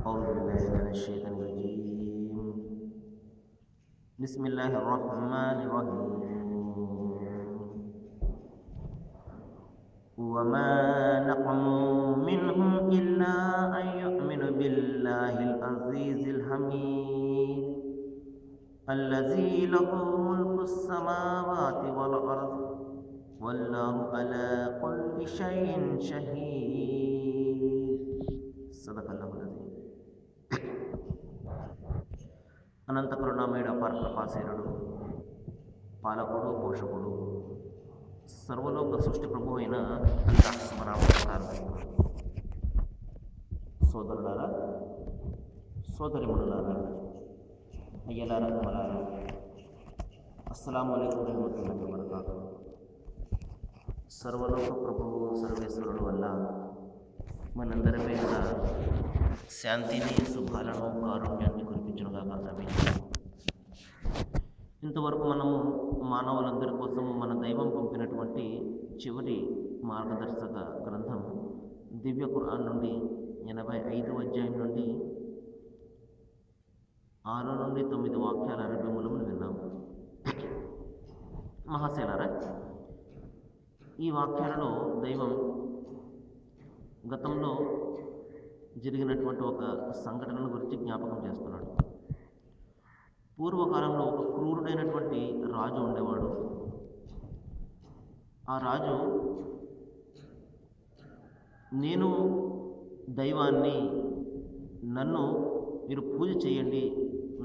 أعوذ بالله من الشيطان الرجيم. بسم الله الرحمن الرحيم. وما نقموا منهم إلا أن يؤمنوا بالله العزيز الحميد الذي له ملك السماوات والأرض والله على كل شيء شهيد. صدق الله العظيم. అనంత కరుణామయుడు అపార కృపాశీలుడు పాలకుడు పోషకుడు సర్వలోక సృష్టి ప్రభు అయిన అల్లాహ్ సోదరులారా, సోదరిమణులారా, అయ్యలారా, అమ్మలారా, అస్సలాము అలైకుం వరహ్మతుల్లాహి వబరకాతుహు. సర్వలోక ప్రభువు సర్వేశ్వరుడు వల్ల మనందరి మీద శాంతిని, శుభాలను, కారుణ్యాన్ని కురిపించునుగాక. ఆమీన్. ఇంతవరకు మనము మానవులందరి కోసము మన దైవం పంపినటువంటి చివరి మార్గదర్శక గ్రంథం దివ్య ఖురాన్ నుండి 85వ అధ్యాయం నుండి 6 నుండి 9 వాక్యాల అరబీ మూలమును విన్నాము. మహాశైలారా, ఈ వాక్యాలలో దైవం గతంలో జరిగినటువంటి ఒక సంఘటనను గురించి జ్ఞాపకం చేస్తున్నాడు. పూర్వకాలంలో ఒక క్రూరుడైనటువంటి రాజు ఉండేవాడు. ఆ రాజు, నేను దైవాన్ని, నన్ను మీరు పూజ చేయండి,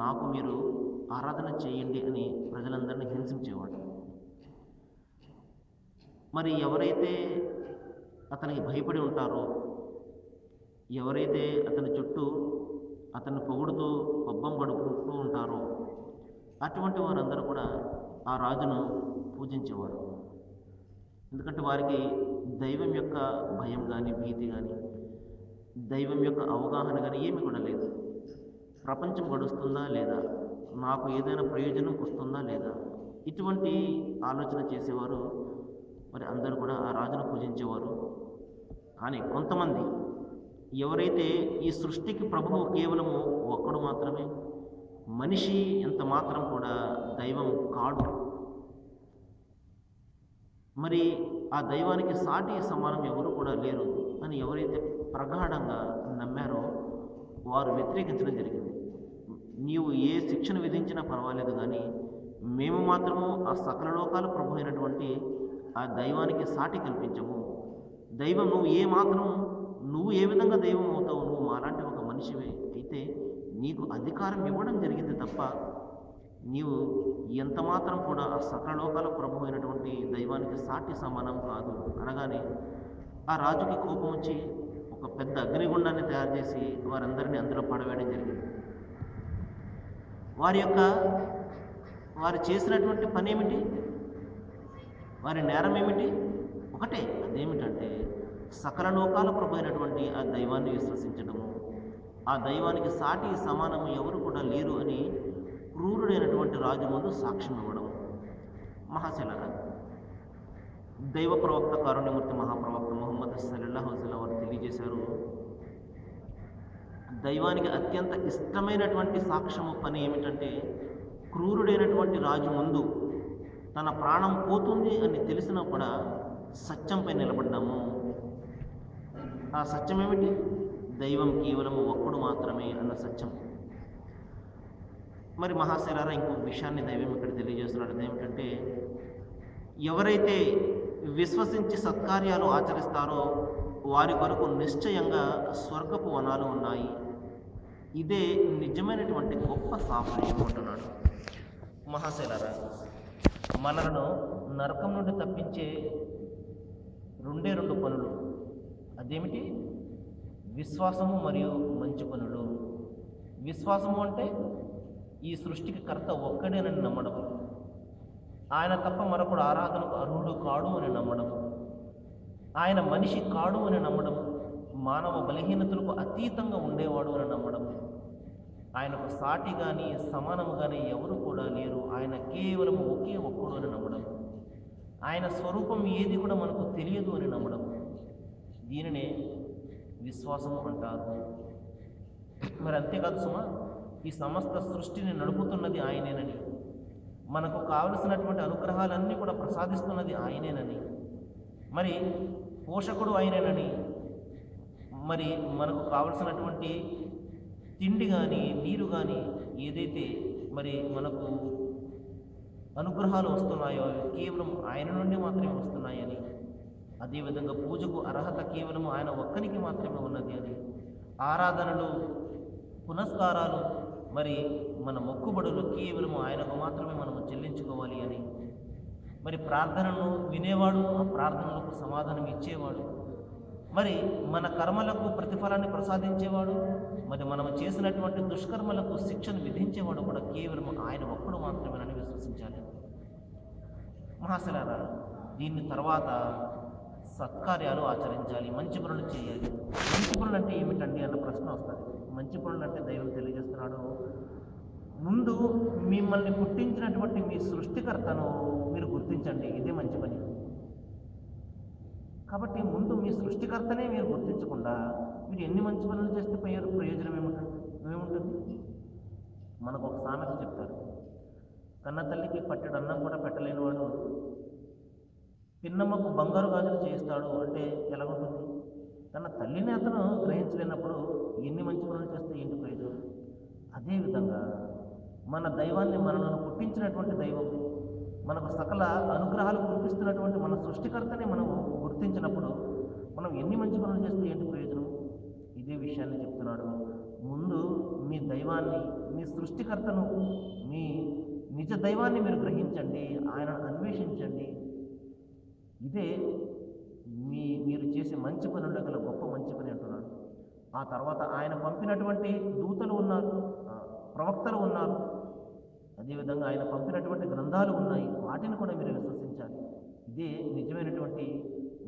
నాకు మీరు ఆరాధన చేయండి అని ప్రజలందరినీ హింసించేవాడు. మరి ఎవరైతే అతనికి భయపడి ఉంటారో, ఎవరైతే అతని చుట్టూ అతన్ని పొగుడుతూ పబ్బం గడుపుతూ ఉంటారో అటువంటి వారందరూ కూడా ఆ రాజును పూజించేవారు. ఎందుకంటే వారికి దైవం యొక్క భయం కానీ, భీతి కానీ, దైవం యొక్క అవగాహన కానీ ఏమి కూడా లేదు. ప్రపంచం గడుస్తుందా లేదా, నాకు ఏదైనా ప్రయోజనం వస్తుందా లేదా, ఇటువంటి ఆలోచన చేసేవారు. మరి అందరూ కూడా ఆ రాజును పూజించేవారు. కానీ కొంతమంది, ఎవరైతే ఈ సృష్టికి ప్రభువు కేవలము ఒక్కడు మాత్రమే, మనిషి ఎంత మాత్రం కూడా దైవం కాడు, మరి ఆ దైవానికి సాటి సమానం ఎవరు కూడా లేరు అని ఎవరైతే ప్రగాఢంగా నమ్మారో వారు వ్యతిరేకించడం జరిగింది. నీవు ఏ శిక్షను విధించినా పర్వాలేదు, కానీ మేము మాత్రము ఆ సకల లోకాల ప్రభు అయినటువంటి ఆ దైవానికి సాటి కల్పించము. దైవం నువ్వు ఏ విధంగా దైవం అవుతావు, నువ్వు మాలాంటి ఒక మనిషివే, అయితే నీకు అధికారం ఇవ్వడం జరిగింది తప్ప నీవు ఎంత మాత్రం కూడా ఆ సకల లోకాల ప్రభు అయినటువంటి దైవానికి సాటి సమానం కాదు అనగానే ఆ రాజుకి కోపం వచ్చి ఒక పెద్ద అగ్నిగుండాన్ని తయారు చేసి వారందరినీ అందులో పడవేయడం జరిగింది. వారు చేసినటువంటి పని ఏమిటి, వారి నేరం ఏమిటి? ఒకటే, అదేమిటంటే సకల లోకాల ప్రభు అయినటువంటి ఆ దైవాన్ని విశ్వసించడము, ఆ దైవానికి సాటి సమానము ఎవరు కూడా లేరు అని క్రూరుడైనటువంటి రాజు ముందు సాక్ష్యం ఇవ్వడం. మహాశైలారా, దైవ ప్రవక్త కారుణ్యమూర్తి మహాప్రవక్త ముహమ్మద్ సల్లల్లాహు అలైహి వసల్లం వారు తెలియజేశారు, దైవానికి అత్యంత ఇష్టమైనటువంటి సాక్ష్యము పని ఏమిటంటే క్రూరుడైనటువంటి రాజు ముందు తన ప్రాణం పోతుంది అని తెలిసినా కూడా సత్యంపై నిలబడ్డాము. ఆ సత్యం ఏమిటి? దైవం కేవలము ఒక్కడు మాత్రమే అన్న సత్యం. మరి మహాశైలారా, ఇంకొక విషయాన్ని దైవం ఇక్కడ తెలియజేస్తున్నాడు. అదేమిటంటే ఎవరైతే విశ్వసించి సత్కార్యాలు ఆచరిస్తారో వారి కొరకు నిశ్చయంగా స్వర్గపు వనాలు ఉన్నాయి, ఇదే నిజమైనటువంటి గొప్ప సాఫల్యం అంటున్నాడు. మహాశైలారా, మనలను నరకం నుండి తప్పించే రెండు పనులు, అదేమిటి? విశ్వాసము మరియు మంచి పనులు. విశ్వాసము అంటే ఈ సృష్టికి కర్త ఒక్కడేనని నమ్మడం, ఆయన తప్ప మరొకడు ఆరాధనకు అర్హుడు కాడు అని నమ్మడం, ఆయన మనిషి కాడు అని నమ్మడం, మానవ బలహీనతలకు అతీతంగా ఉండేవాడు అని నమ్మడం, ఆయనకు సాటి కానీ సమానము కానీ ఎవరు కూడా లేరు, ఆయన కేవలం ఒకే ఒక్కడు అని నమ్మడం, ఆయన స్వరూపం ఏది కూడా మనకు తెలియదు అని నమ్మడం, దీనినే విశ్వాసము అంటారు. మరి అంతేకాదు సుమా, ఈ సమస్త సృష్టిని నడుపుతున్నది ఆయనేనని, మనకు కావలసినటువంటి అనుగ్రహాలన్నీ కూడా ప్రసాదిస్తున్నది ఆయనేనని, మరి పోషకుడు ఆయనేనని, మరి మనకు కావలసినటువంటి తిండి కానీ నీరు కానీ ఏదైతే మరి మనకు అనుగ్రహాలు వస్తున్నాయో అవి కేవలం ఆయన నుండి మాత్రమే వస్తున్నాయని, అదేవిధంగా పూజకు అర్హత కేవలం ఆయన ఒక్కరికి మాత్రమే ఉన్నది అని, ఆరాధనలు పునస్కారాలు మరి మన మొక్కుబడులు కేవలం ఆయనకు మాత్రమే మనము చెల్లించుకోవాలి అని, మరి ప్రార్థనను వినేవాడు, ఆ ప్రార్థనలకు సమాధానం ఇచ్చేవాడు, మరి మన కర్మలకు ప్రతిఫలాన్ని ప్రసాదించేవాడు, మరి మనం చేసినటువంటి దుష్కర్మలకు శిక్షను విధించేవాడు కూడా కేవలం ఆయన ఒక్కడు మాత్రమేనని విశ్వసించాలి. మహాశలారా, దీని తర్వాత సత్కార్యాలు ఆచరించాలి, మంచి పనులు చేయాలి. మంచి పనులు అంటే ఏమిటండి అన్న ప్రశ్న వస్తుంది. మంచి పనులు అంటే దైవం తెలియజేస్తున్నాడు, ముందు మిమ్మల్ని పుట్టించినటువంటి మీ సృష్టికర్తను మీరు గుర్తించండి, ఇదే మంచి పని. కాబట్టి ముందు మీ సృష్టికర్తనే మీరు గుర్తించకుండా మీరు ఎన్ని మంచి పనులు చేస్తే ప్రయోజనం ఏముంటుంది? మనకు ఒక సామెత చెప్తారు, కన్న తల్లికి పట్టెడు అన్నం కూడా పెట్టలేనివాడు పిన్నమ్మకు బంగారు గాజులు చేయిస్తాడు అంటే ఎలాగుంటుంది? తన తల్లిని అతను గ్రహించలేనప్పుడు ఎన్ని మంచి పనులు చేస్తే ఏంటి ప్రయోజనం? అదేవిధంగా మన దైవాన్ని, మనలను పుట్టించినటువంటి దైవం, మనకు సకల అనుగ్రహాలు కురిపిస్తున్నటువంటి మన సృష్టికర్తని మనము గుర్తించినప్పుడు మనం ఎన్ని మంచి పనులు చేస్తే ఏంటి ప్రయోజనం? ఇదే విషయాన్ని చెప్తున్నాడు. ముందు మీ దైవాన్ని, మీ సృష్టికర్తను, మీ నిజ దైవాన్ని మీరు గ్రహించండి, ఆయనను అన్వేషించండి. ఇదే మీరు చేసే మంచి పనుల్లో గల గొప్ప మంచి పని అంటున్నాడు. ఆ తర్వాత ఆయన పంపినటువంటి దూతలు ఉన్నారు, ప్రవక్తలు ఉన్నారు, అదేవిధంగా ఆయన పంపినటువంటి గ్రంథాలు ఉన్నాయి, వాటిని కూడా మీరు విశ్వసించాలి. ఇదే నిజమైనటువంటి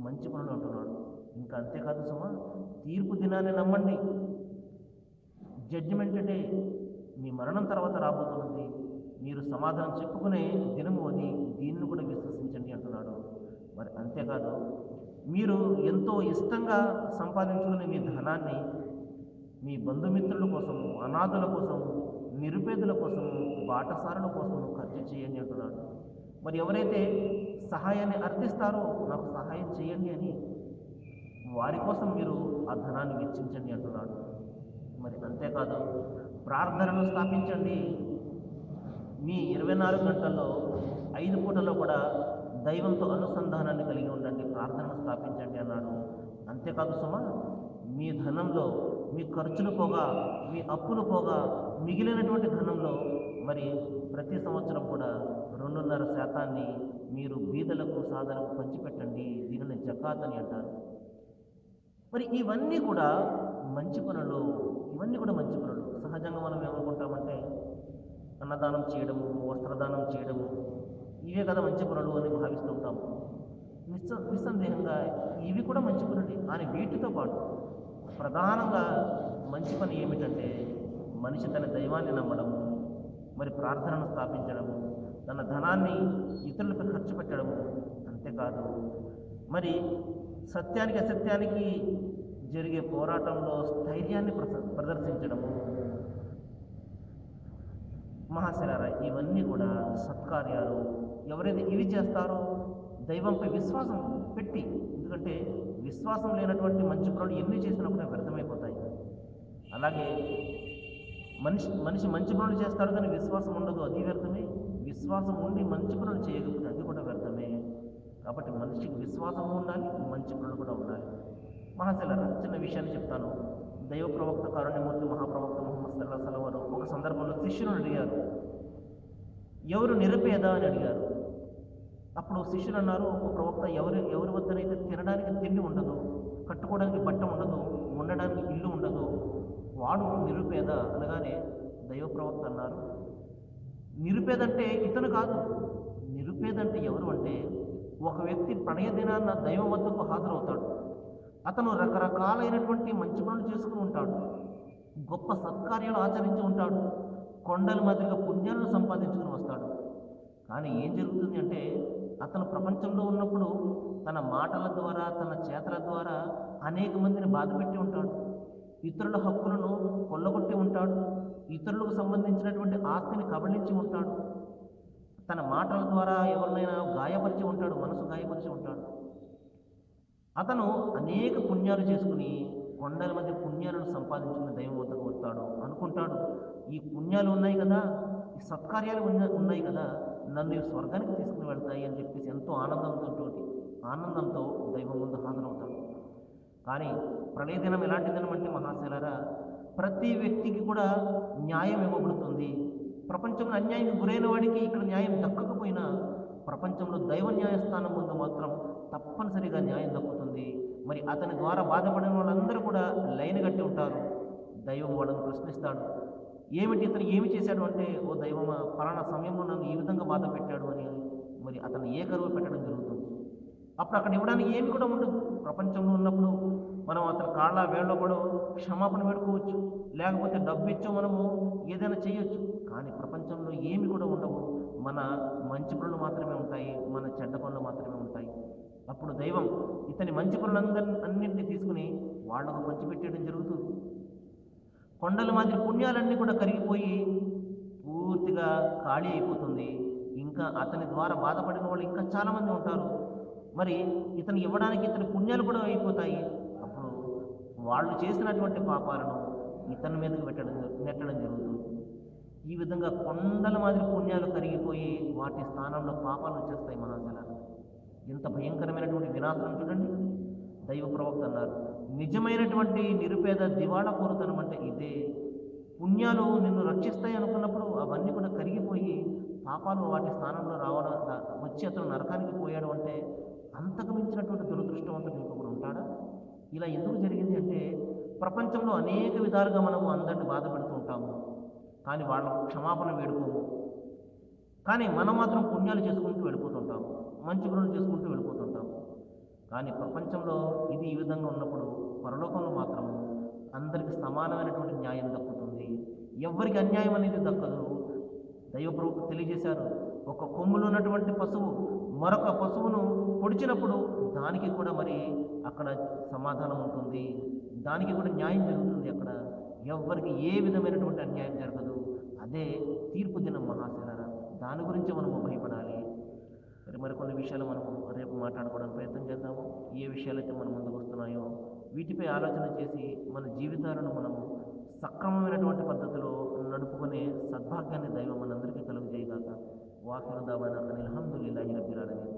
మంచి పనులు అంటున్నాడు. ఇంకా అంతేకాదు సుమా, తీర్పు దినాన్ని నమ్మండి. జడ్జిమెంట్ డే, మీ మరణం తర్వాత రాబోతున్నది, మీరు సమాధానం చెప్పుకునే దినము అది, దీన్ని కూడా విశ్వసించండి అంటున్నాడు. మరి అంతేకాదు, మీరు ఎంతో ఇష్టంగా సంపాదించుకునే మీ ధనాన్ని మీ బంధుమిత్రుల కోసము, అనాథుల కోసము, నిరుపేదల కోసము, బాటసారుల కోసము ఖర్చు చేయండి అంటున్నాడు. మరి ఎవరైతే సహాయాన్ని అర్థిస్తారో, నాకు సహాయం చేయండి అని, వారి కోసం మీరు ఆ ధనాన్ని వెచ్చించండి అంటున్నాడు. మరి అంతేకాదు, ప్రార్థనను స్థాపించండి. మీ 24 గంటల్లో 5 పూటల్లో కూడా దైవంతో అనుసంధానాన్ని కలిగి ఉండండి, ప్రార్థనను స్థాపించండి అన్నాడు. అంతేకాదు సుమా, మీ ధనంలో మీ ఖర్చులు పోగా, మీ అప్పులు పోగా మిగిలినటువంటి ధనంలో మరి ప్రతి సంవత్సరం కూడా 2.5% మీరు బీదలకు సాధలకు పంచిపెట్టండి, దీనిని జకాత్ అని అంటారు. మరి ఇవన్నీ కూడా మంచి పనులు, ఇవన్నీ కూడా మంచి పనులు. సహజంగా మనం ఏమనుకుంటామంటే అన్నదానం చేయడము, వస్త్రదానం చేయడము, ఇవే కదా మంచి పనులు అని భావిస్తుంటాము. నిస్సందేహంగా ఇవి కూడా మంచి పనులే. కానీ వీటితో పాటు ప్రధానంగా మంచి పని ఏమిటంటే మనిషి తన దైవాన్ని నమ్మడము, మరి ప్రార్థనను స్థాపించడము, తన ధనాన్ని ఇతరులపై ఖర్చు పెట్టడము, అంతేకాదు మరి సత్యానికి అసత్యానికి జరిగే పోరాటంలో స్థైర్యాన్ని ప్రదర్శించడము. మహాశిలారా, ఇవన్నీ కూడా సత్కార్యాలు. ఎవరైతే ఇవి చేస్తారో దైవంపై విశ్వాసం పెట్టి, ఎందుకంటే విశ్వాసం లేనటువంటి మంచి పనులు ఎన్ని చేసినా కూడా వ్యర్థమైపోతాయి. అలాగే మనిషి మంచి పనులు చేస్తాడు కానీ విశ్వాసం ఉండదు, అది వ్యర్థమే. విశ్వాసం ఉండి మంచి పనులు చేయకపోతే అది కూడా వ్యర్థమే. కాబట్టి మనిషికి విశ్వాసం ఉండాలి, మంచి పనులు కూడా ఉండాలి. మహాశిలారా, చిన్న విషయాన్ని చెప్తాను. దైవ ప్రవక్త కారుణ్యమూర్తి మహాప్రవక్త ముహమ్మద్ సల్లల్లాహు అలైహి వసల్లం వారు ఒక సందర్భంలో శిష్యులను అడిగారు, ఎవరు నిరుపేద అని అడిగారు. అప్పుడు శిష్యులు అన్నారు, ఒక ప్రవక్త, ఎవరి వద్దనైతే తినడానికి తిండి ఉండదు, కట్టుకోవడానికి బట్ట ఉండదు, ఉండడానికి ఇల్లు ఉండదు, వాడు నిరుపేద. అనగానే దైవ ప్రవక్త అన్నారు, నిరుపేదంటే ఇతను కాదు, నిరుపేదంటే ఎవరు అంటే ఒక వ్యక్తి ప్రళయ దినాన్న దైవం వద్దకు హాజరవుతాడు. అతను రకరకాలైనటువంటి మంచి పనులు చేసుకుని ఉంటాడు, గొప్ప సత్కార్యాలు ఆచరించి ఉంటాడు, కొండల మాదిరిగా పుణ్యాలను సంపాదించుకుని వస్తాడు. కానీ ఏం జరుగుతుంది అంటే అతను ప్రపంచంలో ఉన్నప్పుడు తన మాటల ద్వారా, తన చేతల ద్వారా అనేక మందిని బాధపెట్టి ఉంటాడు. ఇతరుల హక్కులను కొల్లగొట్టి ఉంటాడు, ఇతరులకు సంబంధించినటువంటి ఆస్తిని కబళించి ఉంటాడు, తన మాటల ద్వారా ఎవరినైనా గాయపరిచి ఉంటాడు, మనసు గాయపరిచి ఉంటాడు. అతను అనేక పుణ్యాలు చేసుకుని కొండల మధ్య పుణ్యాలను సంపాదించుకుని దైవం వద్దకు వస్తాడు, అనుకుంటాడు ఈ పుణ్యాలు ఉన్నాయి కదా, ఈ సత్కార్యాలు ఉన్నాయి కదా, నన్ను ఈ స్వర్గానికి తీసుకుని వెళ్తాయి అని చెప్పేసి ఎంతో ఆనందంతో దైవం ముందు హాజరవుతాడు. కానీ ప్రళయ దినం ఎలాంటి దినం అంటే మహాశైలారా, ప్రతి వ్యక్తికి కూడా న్యాయం ఇవ్వబడుతుంది. ప్రపంచంలో అన్యాయానికి గురైన వాడికి ఇక్కడ న్యాయం దక్కకపోయినా ప్రపంచంలో దైవ న్యాయస్థానం ముందు మాత్రం తప్పనిసరిగా న్యాయం దక్కుతుంది. మరి అతని ద్వారా బాధపడిన వాళ్ళందరూ కూడా లైన్ కట్టి ఉంటారు. దైవం వాళ్ళని ప్రశ్నిస్తాడు, ఏమిటి ఇతను ఏమి చేశాడు అంటే, ఓ దైవమా, ఫలానా సమయంలో నన్ను ఈ విధంగా బాధ పెట్టాడు అని మరి అతను ఏ కరువు పెట్టడం జరుగుతుంది. అప్పుడు అక్కడ ఇవ్వడానికి ఏమి కూడా ఉండదు. ప్రపంచంలో ఉన్నప్పుడు మనం అతని కాళ్ళ వేళ్ళలో కూడా క్షమాపణ వేడుకోవచ్చు, లేకపోతే డబ్బు ఇచ్చో మనము ఏదైనా చేయొచ్చు. కానీ ప్రపంచంలో ఏమి కూడా ఉండవు. మన మంచి పనులు మాత్రమే ఉంటాయి, మన చెడ్డ పనులు మాత్రమే ఉంటాయి. అప్పుడు దైవం ఇతని మంచి అన్నింటినీ తీసుకుని వాళ్లకు పంచిపెట్టేయడం జరుగుతుంది. కొండల మాదిరి పుణ్యాలన్నీ కూడా కరిగిపోయి పూర్తిగా ఖాళీ అయిపోతుంది. ఇంకా అతని ద్వారా బాధపడిన వాళ్ళు ఇంకా చాలామంది ఉంటారు. మరి ఇతను ఇవ్వడానికి ఇతని పుణ్యాలు కూడా అయిపోతాయి. అప్పుడు వాళ్ళు చేసినటువంటి పాపాలను ఇతని మీదకి నెట్టడం జరుగుతుంది. ఈ విధంగా కొండల మాదిరి పుణ్యాలు కరిగిపోయి వాటి స్థానంలో పాపాలు వచ్చేస్తాయి. మహాశలాలు ఎంత భయంకరమైనటువంటి వినాశనం చూడండి. దైవ ప్రవక్త అన్నారు, నిజమైనటువంటి నిరుపేద దివాళా కోరుతనం అంటే ఇదే. పుణ్యాలు నిన్ను రక్షిస్తాయి అనుకున్నప్పుడు అవన్నీ కూడా కరిగిపోయి పాపాలు వాటి స్థానంలో వచ్చి అతను నరకానికి పోయాడు అంటే అంతకు మించినటువంటి దురదృష్టవంతుడు ఇంకొకడు ఉంటాడా? ఇలా ఎందుకు జరిగింది అంటే, ప్రపంచంలో అనేక విధాలుగా మనము అందరిని బాధ పెడుతూ ఉంటాము, కానీ వాళ్ళకు క్షమాపణ వేడుకోము. కానీ మనం మాత్రం పుణ్యాలు చేసుకుంటూ వెళ్ళిపోతుంటాము, మంచి పనులు చేసుకుంటూ వెళ్ళిపోతుంటాము. కానీ ప్రపంచంలో ఇది ఈ విధంగా ఉన్నప్పుడు పరలోకంలో మాత్రము అందరికీ సమానమైనటువంటి న్యాయం దక్కుతుంది. ఎవరికి అన్యాయం అనేది దక్కదు. దైవ ప్రవక్త తెలియజేశారు, ఒక కొమ్ములో ఉన్నటువంటి పశువు మరొక పశువును పొడిచినప్పుడు దానికి కూడా మరి అక్కడ సమాధానం ఉంటుంది, దానికి కూడా న్యాయం జరుగుతుంది. అక్కడ ఎవ్వరికి ఏ విధమైనటువంటి అన్యాయం జరగదు. అదే తీర్పు దినం మహాశిలారా. దాని గురించి మనము భయపడాలి. మరికొన్ని విషయాలు మనము రేపు మాట్లాడుకోవడానికి ప్రయత్నం చేద్దాము. ఏ విషయాలైతే మన ముందుకు వస్తున్నాయో వీటిపై ఆలోచన చేసి మన జీవితాలను మనము సక్రమమైనటువంటి పద్ధతిలో నడుపుకునే సద్భాగ్యాన్ని దైవం మనందరికీ కలుగజేయగాక. వాఖిరు దావానా అనిల్ హమ్దులిల్లాహి రబ్బిల్ ఆలమీన్.